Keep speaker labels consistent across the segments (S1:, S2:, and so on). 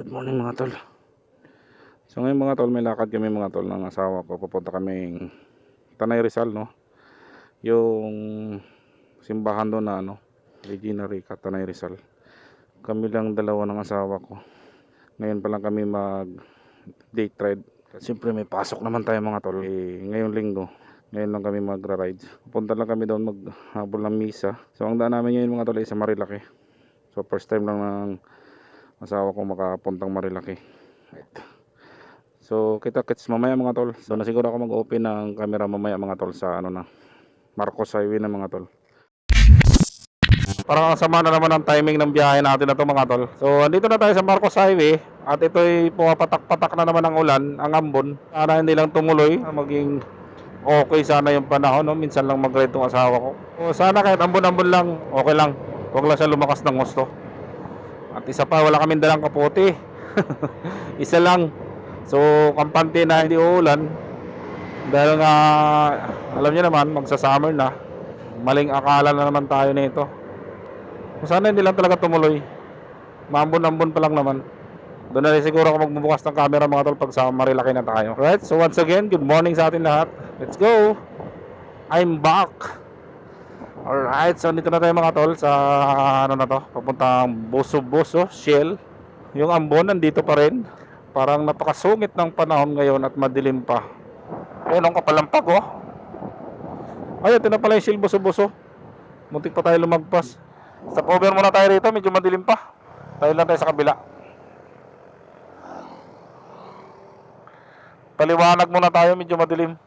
S1: Good morning mga tol. So ngayon mga tol, may lakad kami mga tol ng asawa ko. Papunta kaming Tanay Rizal, no? Yung simbahan doon na Regina Rica, Tanay Rizal. Kami lang dalawa ng asawa ko. Ngayon pa lang kami mag date ride. Siyempre may pasok naman tayo mga tol. Ngayong linggo, ngayon lang kami magra-ride. Pupunta lang kami doon maghabol ng misa. So ang daan namin ngayon mga tol ay sa Marilaki. So first time lang ng asawa ko makapuntang Marilaki. Right. So kita-kits mamaya mga tol. So nasiguro ako mag-open ng camera mamaya mga tol sa Marcos Highway na mga tol. Parang sama na naman ang timing ng biyahe natin na to mga tol. So andito na tayo sa Marcos Highway. At ito'y pumapatak-patak na naman ng ulan, ang ambon. Sana hindi lang tumuloy, maging okay sana yung panahon, no? Minsan lang mag-ride tong asawa ko. So sana kahit ambon-ambon lang, okay lang. Huwag lang siya lumakas ng gusto. At isa pa, wala kaming dalang kapote. Isa lang. So kampante na hindi uulan. Dahil nga alam niyo naman, magsa-summer na. Maling akala na naman tayo nito. Sana hindi lang talaga tumuloy. Maambon-ambon pa lang naman. Doon na rin siguro ako magbubukas ng camera mga tol pag sa Marilaki na tayo. Alright, so once again, good morning sa atin lahat. Let's go! I'm back! Alright, so dito na tayo mga tol sa papuntang Boso, Shell. Yung ambon nandito pa rin. Parang napakasungit ng panahon ngayon at madilim pa. Ayun ang kapalampag oh. Ayun, ito na pala yung Shell Boso. Muntik pa tayo lumagpas. Stop over muna tayo rito, medyo madilim pa. Tayo lang tayo sa kabila. Paliwanag muna tayo, medyo madilim.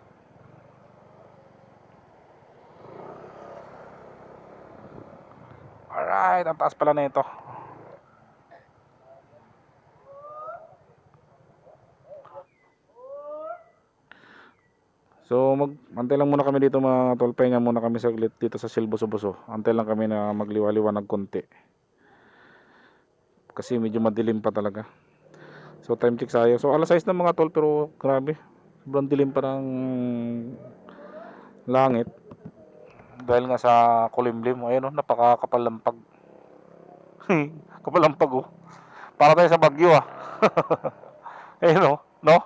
S1: Alright, ang taas pala na ito. So antay lang muna kami dito mga tol. Pahinga muna kami saglit dito sa Shell Boso. Antay lang kami na magliwa-liwanag konti. Kasi medyo madilim pa talaga. So time check tayo. So alas 6 na mga tol, pero grabe. Sobrang dilim pa ng langit. Dahil nga sa kulimlim. Ayun oh, napakakapalampag. Kapalampag oh. Para tayo sa Bagyo ah. Ayun oh, no?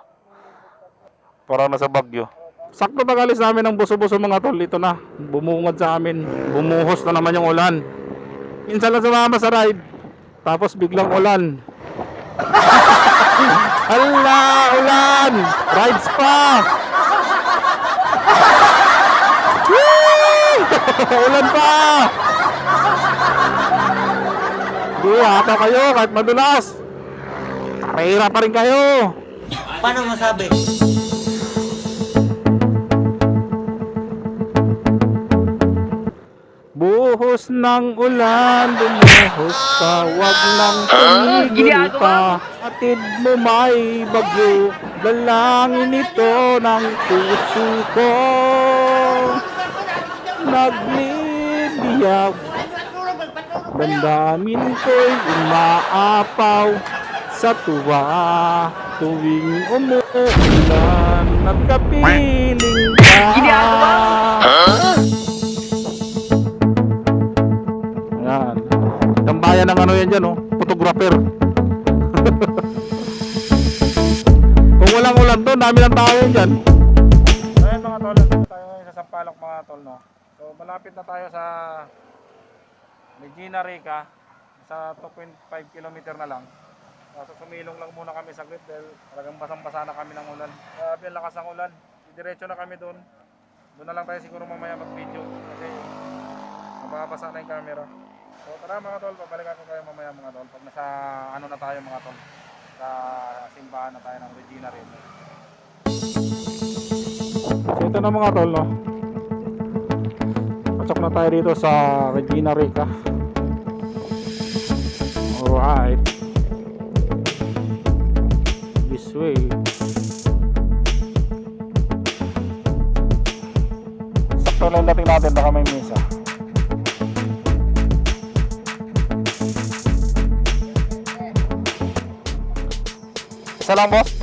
S1: Para na sa Bagyo. Sakto pag-alis namin ng Boso mga tol. Ito na, bumungad sa amin. Bumuhos na naman yung ulan. Minsan lang sumama sa ride, tapos biglang ulan. Hala, ulan! Rides pa! Ulan pa! Duwata kayo kahit madulas. Karera pa rin kayo.
S2: Paano masabi?
S1: Buhos ng ulan, bumuhos ka, wag nang tumigil pa. Atid mo may bagyo, dalangin ito ng puso ko. Naglibiyag, damdamin ko'y umaapaw sa tuwa. Tuwing umuulan, nagkapiling ka. Yan. Tambayan ng yan dyan, oh. Photographer. Kung walang ulan doon, dami ng tao yan dyan. Ayan mga tol, tayo ngayon sa Sampaloc mga tol, no? So malapit na tayo sa Regina Rica. Sa 2.5 km na lang. So sumilong lang muna kami saglit dahil talagang basang-basa na kami ng ulan. Grabe ang lakas ng ulan. Diretso na kami doon. Doon na lang tayo siguro mamaya mag-video kasi mababasa na yung camera. So tara mga tol, babalikan ko kayo mamaya mga tol pag nasa na tayo mga tol, sa simbahan na tayo ng Regina Rica. So ito na mga tol, no? Pasok na tayo dito sa Regina Rica. Alright, this way. Sakto lang dating natin, baka may misa. Isa lang boss?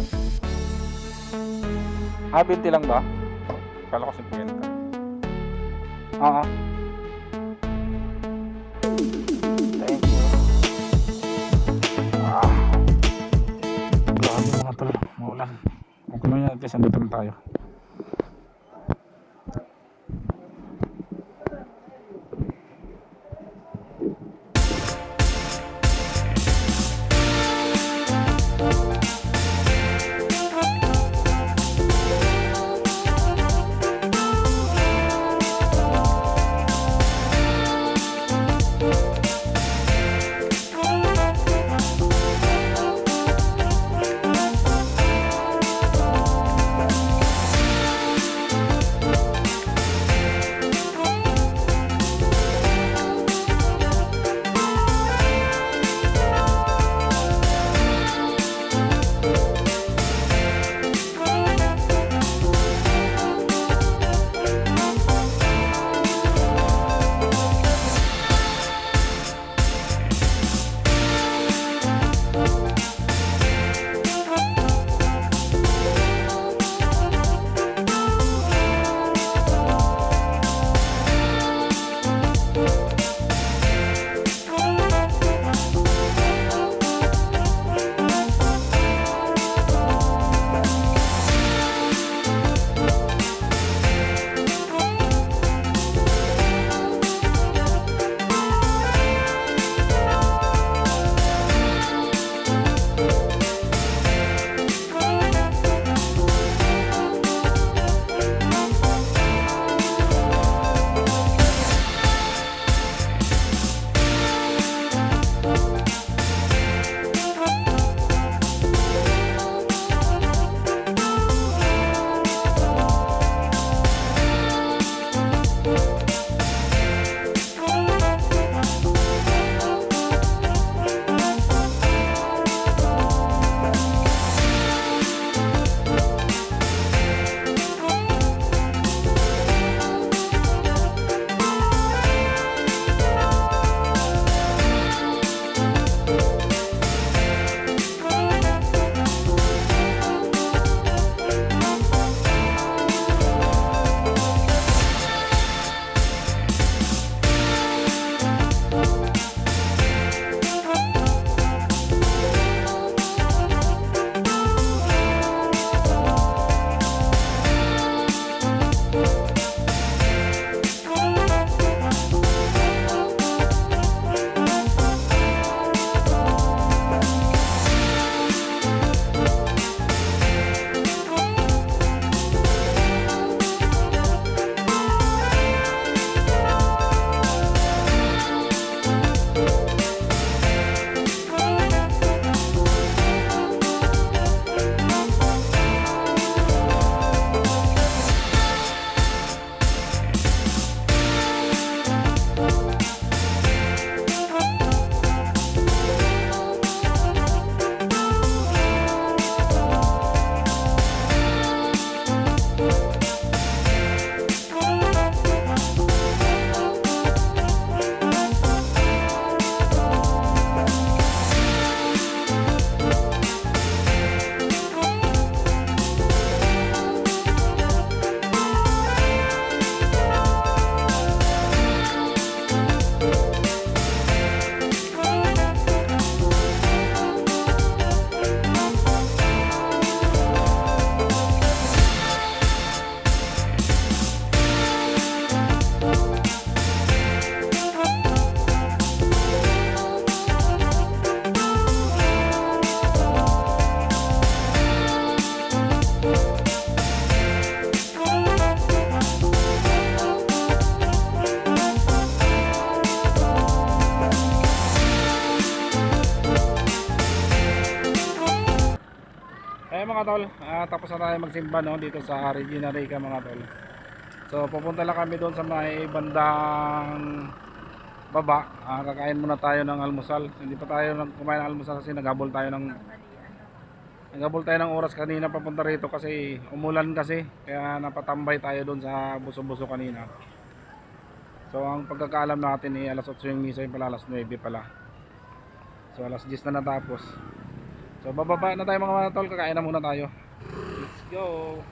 S1: 20 lang ba? Kala ko 50. Thank you. Marites, andito na tayo. Mga tol, tapos na tayo magsimba no, dito sa Regina Rica mga tol. So pupunta lang kami doon sa may bandang baba. Kakain muna tayo ng almusal. Hindi pa tayo kumain ng almusal kasi naghabol tayo ng oras kanina papunta rito kasi umulan kasi. Kaya napatambay tayo doon sa buso-buso kanina. So ang pagkakaalam natin alas 8 yung misa, yung pala alas 9 pala. So alas 10 na natapos. So bababa na tayo mga tol, kakain na muna tayo. Let's go.